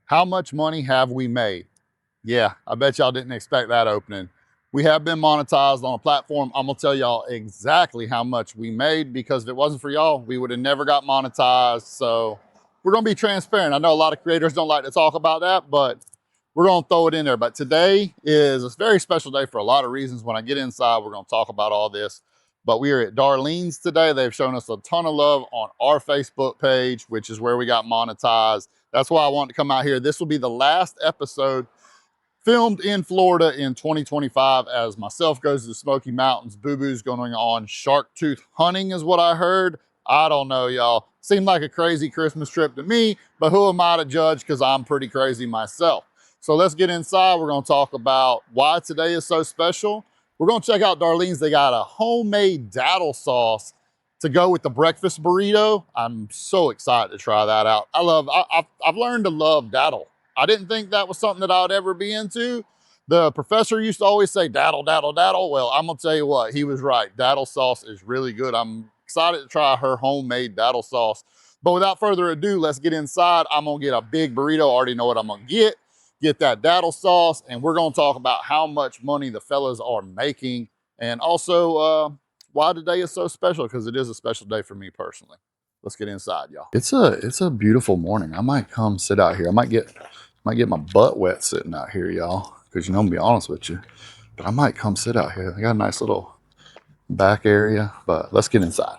How much money have we made? Yeah, I bet y'all didn't expect that opening. We have been monetized on a platform. I'm gonna tell y'all exactly how much we made, because if it wasn't for y'all, we would have never got monetized. So we're gonna be transparent. I know a lot of creators don't like to talk about that, but we're gonna throw it in there. But today is a very special day for a lot of reasons. When I get inside, we're gonna talk about all this. But we are at Darlene's today. They've shown us a ton of love on our Facebook page, which is where we got monetized. That's why I wanted to come out here. This will be the last episode filmed in Florida in 2025 as myself goes to the Smoky Mountains. Boo Boo's going on shark tooth hunting is what I heard. I don't know, y'all. Seemed like a crazy Christmas trip to me, but who am I to judge, because I'm pretty crazy myself. So let's get inside. We're going to talk about why today is so special. We're going to check out Darlene's. They got a homemade daddle sauce to go with the breakfast burrito. I'm so excited to try that out. I've learned to love daddle. I didn't think that was something that I would ever be into. The professor used to always say daddle, daddle, daddle. Well, I'm gonna tell you what, he was right. Daddle sauce is really good. I'm excited to try her homemade daddle sauce. But without further ado, let's get inside. I'm gonna get a big burrito. I already know what I'm gonna get that daddle sauce, and we're gonna talk about how much money the fellas are making, and also why today is so special, because it is a special day for me personally. Let's get inside, y'all. It's a beautiful morning. I might come sit out here. I might get my butt wet sitting out here, y'all, because, you know, I'm gonna be honest with you, but I might come sit out here. They got a nice little back area, but let's get inside.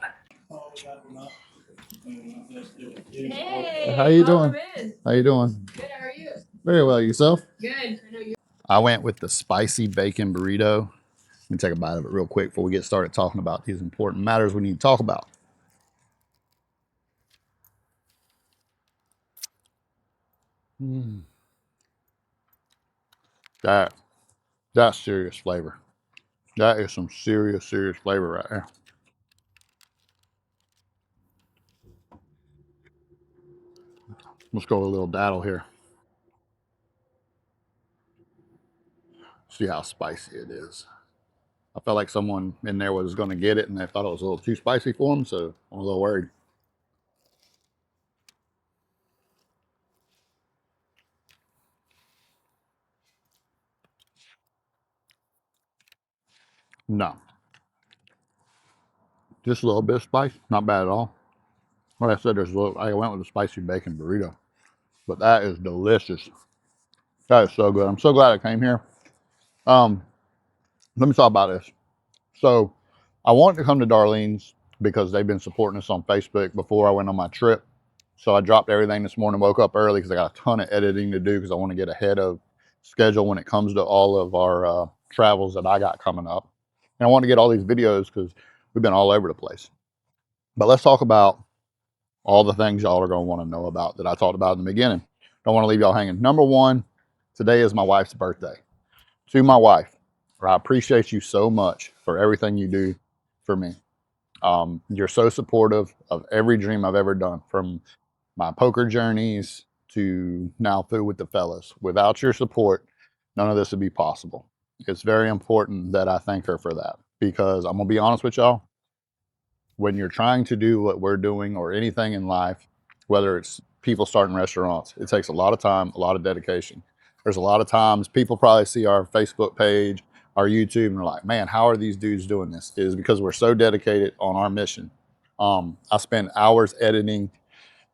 Hey, how you doing? in? How you doing? Good, how are you? Very well. Yourself? Good. I know you. I went with the spicy bacon burrito. Let me take a bite of it real quick before we get started talking about these important matters we need to talk about. That that's serious flavor. That is some serious flavor right there. Let's go with a little daddle here. See how spicy it is. I felt like someone in there was going to get it, and they thought it was a little too spicy for them, so I'm a little worried. No, just a little bit of spice, not bad at all. Like I said, there's a little. I went with a spicy bacon burrito, but that is delicious. That is so good. I'm so glad I came here. Um, Let me talk about this. So, I wanted to come to Darlene's because they've been supporting us on Facebook before I went on my trip. So I dropped everything this morning, woke up early because I got a ton of editing to do because I want to get ahead of schedule when it comes to all of our travels that I got coming up. And I want to get all these videos because we've been all over the place. But let's talk about all the things y'all are going to want to know about that I talked about in the beginning. Don't want to leave y'all hanging. Number one, today is my wife's birthday. To my wife, I appreciate you so much for everything you do for me. You're so supportive of every dream I've ever done, from my poker journeys to now Food with the Fellas. Without your support, none of this would be possible. It's very important that I thank her for that, because I'm going to be honest with y'all. When you're trying to do what we're doing or anything in life, whether it's people starting restaurants, it takes a lot of time, a lot of dedication. There's a lot of times people probably see our Facebook page, our YouTube, and they're like, man, how are these dudes doing this? It is because we're so dedicated on our mission. I spend hours editing.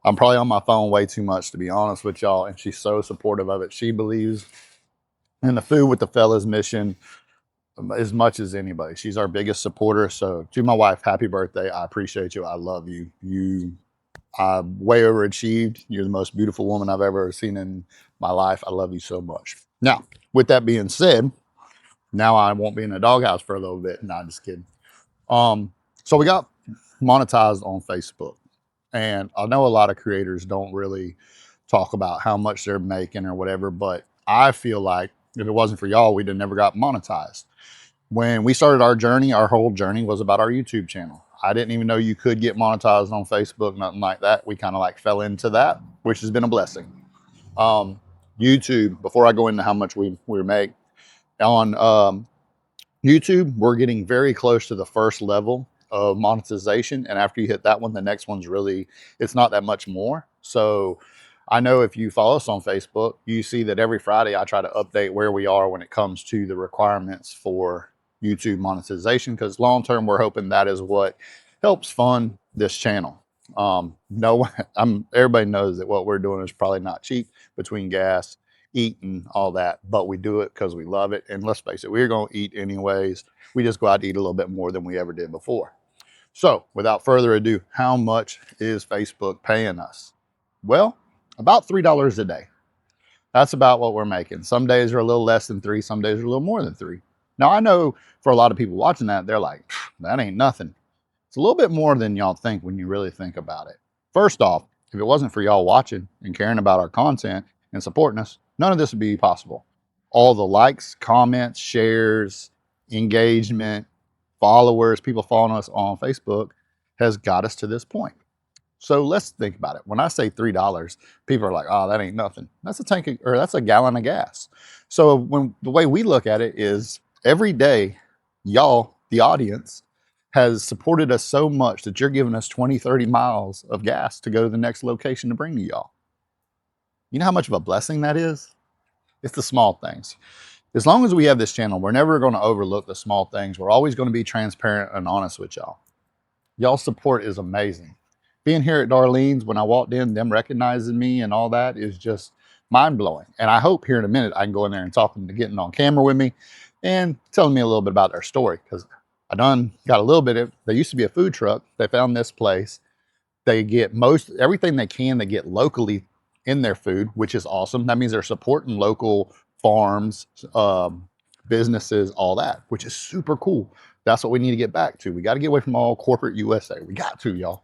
I'm probably on my phone way too much, to be honest with y'all, and she's so supportive of it. She believes in the Food with the Fellas mission as much as anybody. She's our biggest supporter. So to my wife, happy birthday. I appreciate you. I love you. You way overachieved. You're the most beautiful woman I've ever seen in my life. I love you so much. Now, with that being said, now I won't be in the doghouse for a little bit. No, just kidding. So we got monetized on Facebook. And I know a lot of creators don't really talk about how much they're making or whatever, but I feel like if it wasn't for y'all, we'd have never got monetized. When we started our journey, our whole journey was about our YouTube channel. I didn't even know you could get monetized on Facebook, nothing like that. We kind of like fell into that, which has been a blessing. YouTube, before I go into how much we make, on YouTube, we're getting very close to the first level of monetization. And after you hit that one, the next one's really, it's not that much more. So I know if you follow us on Facebook, you see that every Friday I try to update where we are when it comes to the requirements for YouTube monetization, because long term, we're hoping that is what helps fund this channel. No, everybody knows that what we're doing is probably not cheap between gas, eating, all that, but we do it because we love it. And let's face it, we're going to eat anyways. We just go out to eat a little bit more than we ever did before. So without further ado, how much is Facebook paying us? Well, about $3 a day. That's about what we're making. Some days are a little less than 3, some days are a little more than 3. Now I know for a lot of people watching that, they're like, that ain't nothing. It's a little bit more than y'all think when you really think about it. First off, if it wasn't for y'all watching and caring about our content and supporting us, none of this would be possible. All the likes, comments, shares, engagement, followers, people following us on Facebook has got us to this point. So let's think about it. When I say $3, people are like, "Oh, that ain't nothing." That's a tank or that's a gallon of gas. So when the way we look at it is every day, y'all, the audience, has supported us so much that you're giving us 20, 30 miles of gas to go to the next location to bring to y'all. You know how much of a blessing that is? It's the small things. As long as we have this channel, we're never going to overlook the small things. We're always going to be transparent and honest with y'all. Y'all's support is amazing. Being here at Darlene's, when I walked in, them recognizing me and all that is just mind-blowing. And I hope here in a minute I can go in there and talk them to getting on camera with me and telling me a little bit about their story, because I done got a little bit of, they used to be a food truck. They found this place. They get everything they can, they get locally in their food, which is awesome. That means they're supporting local farms, businesses, all that, which is super cool. That's what we need to get back to. We got to get away from all corporate USA. We got to, y'all.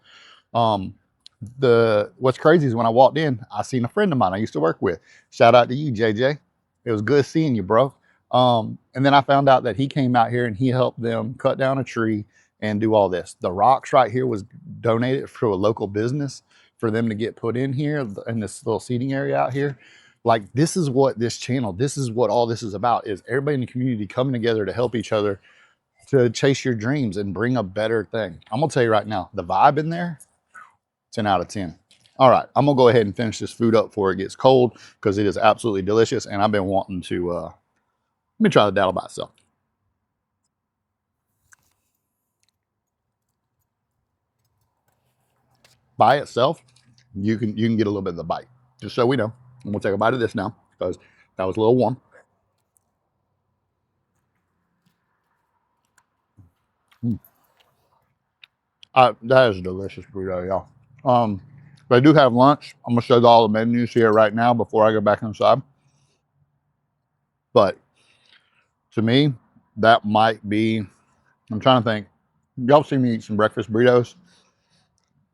What's crazy is when I walked in, I seen a friend of mine I used to work with. Shout out to you, JJ. It was good seeing you, bro. And then I found out that he came out here and he helped them cut down a tree and do all this. The rocks right here was donated to a local business for them to get put in here in this little seating area out here. Like, this is what this channel, this is what all this is about, is everybody in the community coming together to help each other to chase your dreams and bring a better thing. I'm gonna tell you right now, the vibe in there, 10 out of 10. All right, I'm gonna go ahead and finish this food up before it gets cold, because it is absolutely delicious and I've been wanting to, let me try the dal by itself. By itself, you can get a little bit of the bite. Just so we know. And we'll take a bite of this now, because that was a little warm. That is a delicious burrito, y'all. They do have lunch. I'm gonna show you all the menus here right now before I go back inside. But to me, that might be, I'm trying to think. Y'all seen me eat some breakfast burritos.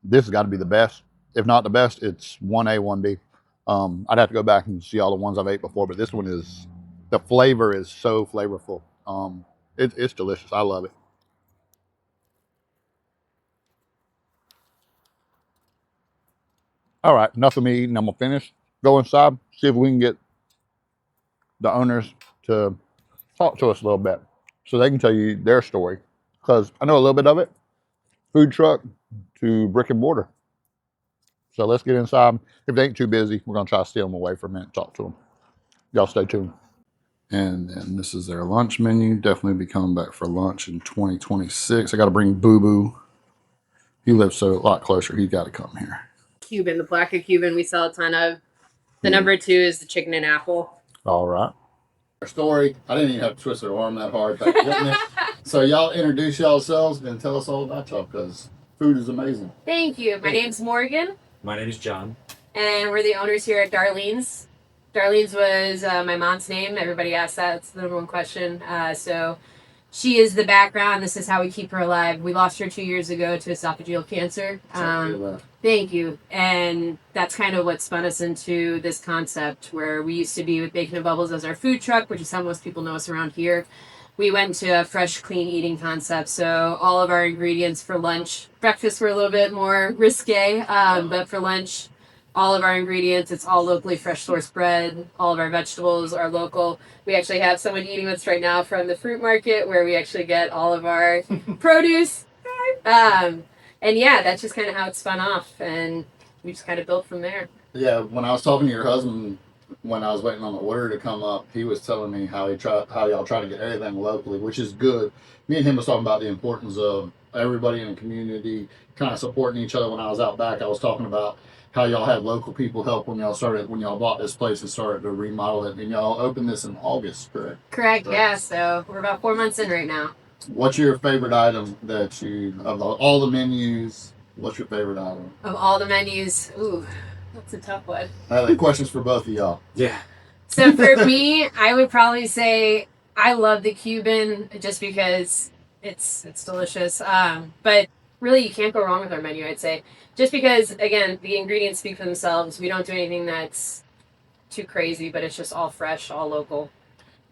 This has got to be the best. If not the best, it's 1A, 1B. I'd have to go back and see all the ones I've ate before, but this one is, the flavor is so flavorful. It's delicious. I love it. All right, enough of me eating. I'm gonna finish. Go inside, see if we can get the owners to talk to us a little bit, so they can tell you their story. Because I know a little bit of it, food truck to brick and mortar. So let's get inside. If they ain't too busy, we're gonna try to steal them away for a minute and talk to them. Y'all stay tuned. And then this is their lunch menu. Definitely be coming back for lunch in 2026. I got to bring Boo Boo. He lives so a lot closer. He's got to come here. Cuban, the Palatka Cuban, we sell a ton of. The number 2 is the chicken and apple. All right. Our story. I didn't even have to twist their arm that hard. Thank goodness. So y'all introduce yourselves and tell us all about y'all, because food is amazing. Thank you. My name's Morgan. My name is John. And we're the owners here at Darlene's. Darlene's was my mom's name. Everybody asks that. It's the number one question. So she is the background. This is how we keep her alive. We lost her 2 years ago to esophageal cancer. Thank you. And that's kind of what spun us into this concept, where we used to be with Bacon and Bubbles as our food truck, which is how most people know us around here. We went to a fresh, clean eating concept. So all of our ingredients for lunch, breakfast were a little bit more risque, but for lunch, all of our ingredients, it's all locally fresh sourced bread. All of our vegetables are local. We actually have someone eating with us right now from the fruit market, where we actually get all of our produce. And yeah, that's just kind of how it spun off, and we just kind of built from there. Yeah, when I was talking to your husband, when I was waiting on the order to come up, he was telling me how y'all try to get everything locally, which is good. Me and him was talking about the importance of everybody in the community kind of supporting each other. When I was out back, I was talking about how y'all had local people help when y'all bought this place and started to remodel it, and y'all opened this in August, correct? Correct. Yeah. So we're about 4 months in right now. What's your favorite item all the menus? What's your favorite item? Of all the menus, ooh, that's a tough one. Questions for both of y'all. Yeah. So for me, I would probably say I love the Cuban just because it's delicious. But really, you can't go wrong with our menu. I'd say just because again the ingredients speak for themselves. We don't do anything that's too crazy, but it's just all fresh, all local.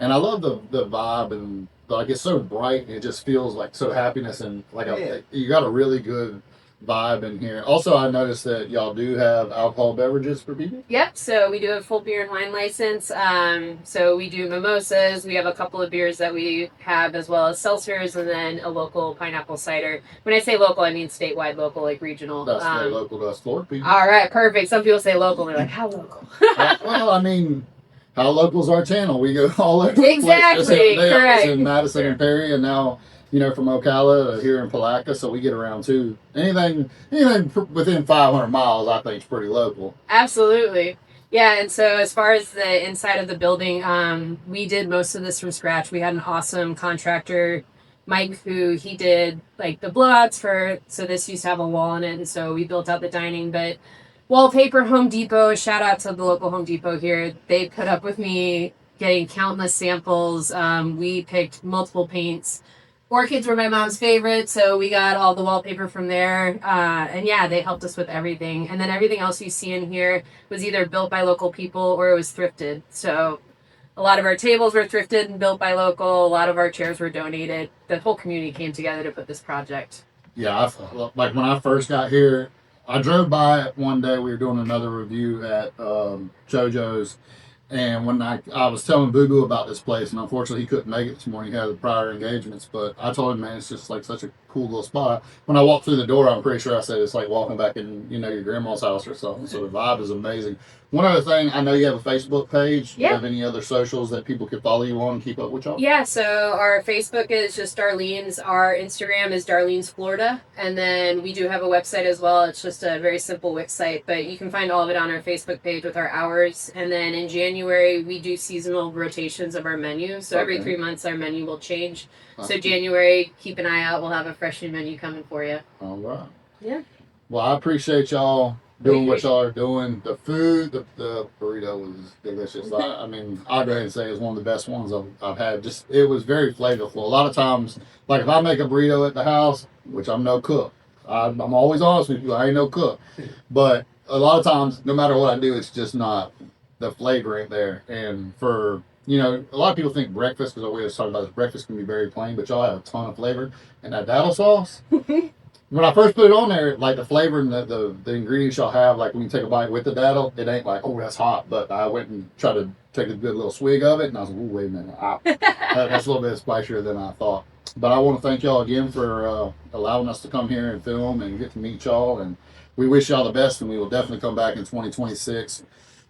And I love the vibe and like it's so bright. It just feels like so happiness and like you got a really good vibe in here. Also, I noticed that y'all do have alcohol beverages for people. Yep. So we do have full beer and wine license. So we do mimosas. We have a couple of beers that we have as well as seltzers, and then a local pineapple cider. When I say local, I mean statewide, local, like regional. That's very local to us Florida people. All right, perfect. Some people say local, and they're like, how local? Well, I mean, how local's our channel? We go all over. Exactly, correct. In Madison and Perry, and now from Ocala here in Palatka, so we get around too. Anything within 500 miles, I think is pretty local. Absolutely. Yeah, and so as far as the inside of the building, we did most of this from scratch. We had an awesome contractor, Mike, who he did like the blowouts so this used to have a wall in it, and so we built out the dining, but wallpaper, Home Depot, shout out to the local Home Depot here. They put up with me getting countless samples. We picked multiple paints. Orchids were my mom's favorite, so we got all the wallpaper from there. And yeah, they helped us with everything. And then everything else you see in here was either built by local people or it was thrifted. So a lot of our tables were thrifted and built by local. A lot of our chairs were donated. The whole community came together to put this project. Yeah, like when I first got here, I drove by it one day. We were doing another review at JoJo's, and when I was telling Boo Boo about this place, and unfortunately he couldn't make it this morning. He had prior engagements, but I told him, man, it's just like such a cool little spot. When I walked through the door, I'm pretty sure I said it's like walking back in your grandma's house or something. So the vibe is amazing. One other thing, I know you have a Facebook page. Do you have any other socials that people could follow you on and keep up with y'all? Yeah, so our Facebook is just Darlene's. Our Instagram is Darlene's Florida. And then we do have a website as well. It's just a very simple Wix site, but you can find all of it on our Facebook page with our hours. And then in January, we do seasonal rotations of our menu. So every 3 months, our menu will change. So January, keep an eye out. We'll have a fresh new menu coming for you. All right. Yeah. Well, I appreciate y'all doing what y'all are doing. The food, the burrito was delicious. I mean, I'll go ahead and say it's one of the best ones I've had. Just it was very flavorful. A lot of times, like if I make a burrito at the house, which I'm no cook, I'm always honest with you, I ain't no cook. But a lot of times, no matter what I do, it's just not the flavor ain't there. And for a lot of people think breakfast, because we always talk about this, breakfast can be very plain, but y'all have a ton of flavor. And that daddle sauce. When I first put it on there, like the flavor and the ingredients y'all have, like when you take a bite with the daddle, it ain't like, oh, that's hot. But I went and tried to take a good little swig of it, and I was like, oh, wait a minute. That's a little bit spicier than I thought. But I want to thank y'all again for allowing us to come here and film and get to meet y'all. And we wish y'all the best, and we will definitely come back in 2026.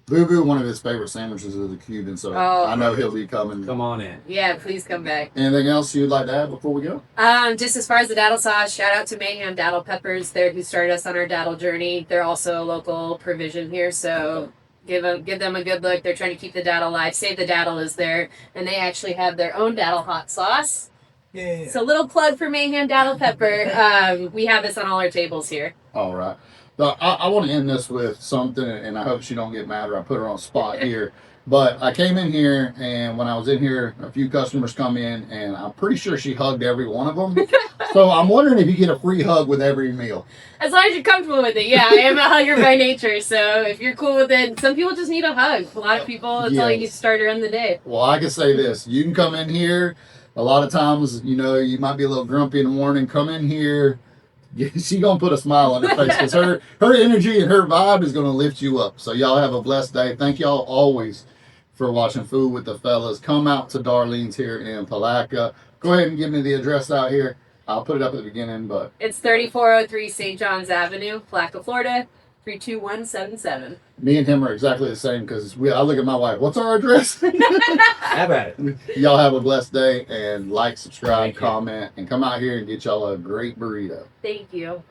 Boo Boo, one of his favorite sandwiches is the Cuban, so I know he'll be coming. Come on in. Yeah, please come back. Anything else you'd like to add before we go? Just as far as the daddle sauce, shout out to Mayhem Daddle Peppers. They're who started us on our daddle journey. They're also a local provision here, so give them a good look. They're trying to keep the daddle alive. Save the Daddle is there, and they actually have their own daddle hot sauce. Yeah. So little plug for Mayhem Daddle Pepper. We have this on all our tables here. All right. I want to end this with something, and I hope she don't get mad or I put her on the spot here. But I came in here, and when I was in here, a few customers come in, and I'm pretty sure she hugged every one of them. So I'm wondering if you get a free hug with every meal. As long as you're comfortable with it. Yeah, I am a hugger by nature, so if you're cool with it, some people just need a hug. A lot of people, it's all you need to start her in the day. Well, I can say this. You can come in here. A lot of times, you might be a little grumpy in the morning. Come in here. She gonna put a smile on her face because her energy and her vibe is gonna lift you up. So y'all have a blessed day. Thank y'all always for watching Food with the Fellas. Come out to Darlene's here in Palatka. Go ahead and give me the address out here. I'll put it up at the beginning, but it's 3403 St. John's Avenue, Palatka, Florida. 32177. Me and him are exactly the same because I look at my wife. What's our address? Have at it. Y'all have a blessed day and like, subscribe, Thank you. comment, and come out here and get y'all a great burrito. Thank you.